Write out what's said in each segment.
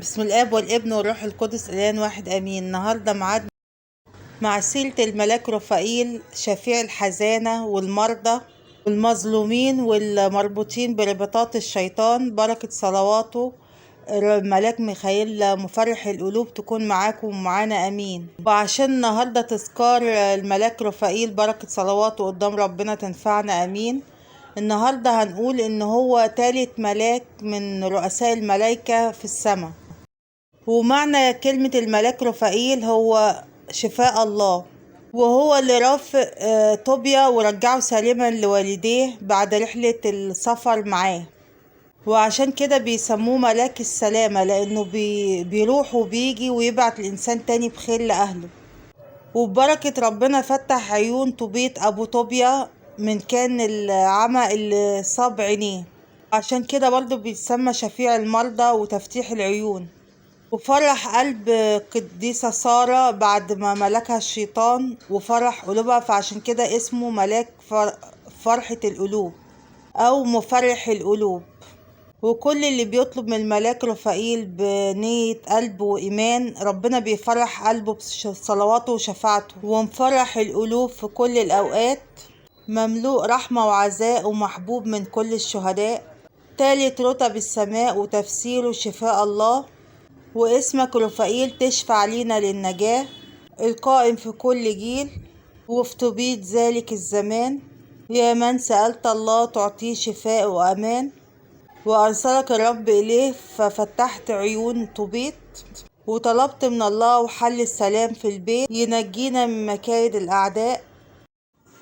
بسم الاب والابن والروح القدس الان واحد امين. النهارده ميعاد مع سيرة الملاك رفائيل شفيع الحزانة والمرضى والمظلومين والمربوطين برباطات الشيطان. بركة صلواته الملاك ميخائيل مفرح القلوب تكون معاكم ومعانا امين. وعشان النهارده تذكار الملاك رفائيل بركة صلواته قدام ربنا تنفعنا امين. النهارده هنقول ان هو تالت ملاك من رؤساء الملائكة في السماء، ومعنى كلمة الملاك رفائيل هو شفاء الله، وهو اللي رافق طوبيا ورجعه سالما لوالديه بعد رحلة السفر معاه، وعشان كده بيسموه ملاك السلامة لأنه بيروح وبيجي ويبعت الإنسان تاني بخير لأهله. وببركة ربنا فتح عيون طوبيت أبو طوبيا من كان العمى اللي صاب عينيه، عشان كده برضه بيتسمى شفيع المرضى وتفتيح العيون. وفرح قلب قديسة سارة بعد ما ملكها الشيطان وفرح قلوبها، فعشان كده اسمه ملاك فرحة القلوب أو مفرح القلوب. وكل اللي بيطلب من الملاك رفائيل بنية قلب وإيمان ربنا بيفرح قلبه بصلواته وشفاعته، ومفرح القلوب في كل الأوقات، مملوء رحمة وعزاء ومحبوب من كل الشهداء. تالت رتب السماء وتفسيره شفاء الله. واسمك رفائيل تشفع لينا للنجاة، القائم في كل جيل وفي طبيط ذلك الزمان. يا من سألت الله تعطيه شفاء وأمان، وأرسلك الرب إليه ففتحت عيون طبيط، وطلبت من الله وحل السلام في البيت ينجينا من مكايد الأعداء.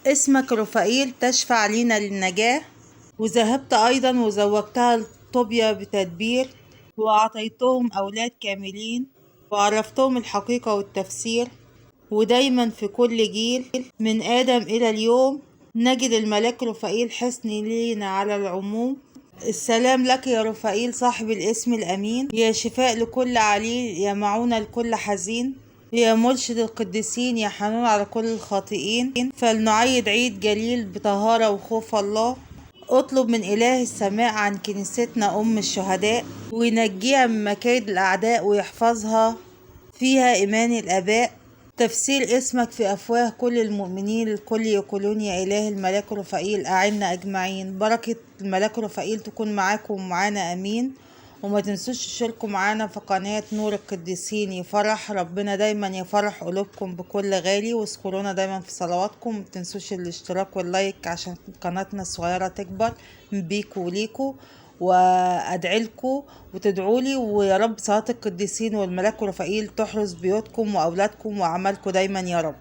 اسمك رفائيل تشفع لينا للنجاة. وذهبت أيضا وزوجتها لطوبيا بتدبير، وأعطيتهم أولاد كاملين، وعرفتهم الحقيقة والتفسير. ودايما في كل جيل من آدم إلى اليوم نجد الملاك رفائيل حصن لينا على العموم. السلام لك يا رفائيل صاحب الاسم الأمين، يا شفاء لكل عليل، يا معونة لكل حزين، يا مرشد القديسين، يا حنون على كل الخاطئين. فلنعيد عيد جليل بطهارة وخوف الله. اطلب من إله السماء عن كنيستنا أم الشهداء، وينجيها من مكايد الأعداء ويحفظها فيها إيمان الآباء. تفسير اسمك في أفواه كل المؤمنين، الكل يقولون يا إله الملاك رفائيل أعنا أجمعين. بركة الملاك رفائيل تكون معاكم ومعانا أمين. وما تنسوش تشاركوا معانا في قناة نور القديسين. يفرح ربنا دايما يفرح قلوبكم بكل غالي، واذكرونا دايما في صلواتكم. ما تنسوش الاشتراك واللايك عشان قناتنا الصغيرة تكبر بيكوا وليكوا، وادعيلكوا وتدعولي، ويا رب صلاة القديسين والملاك رفائيل تحرس بيوتكم واولادكم واعمالكم دايما يا رب.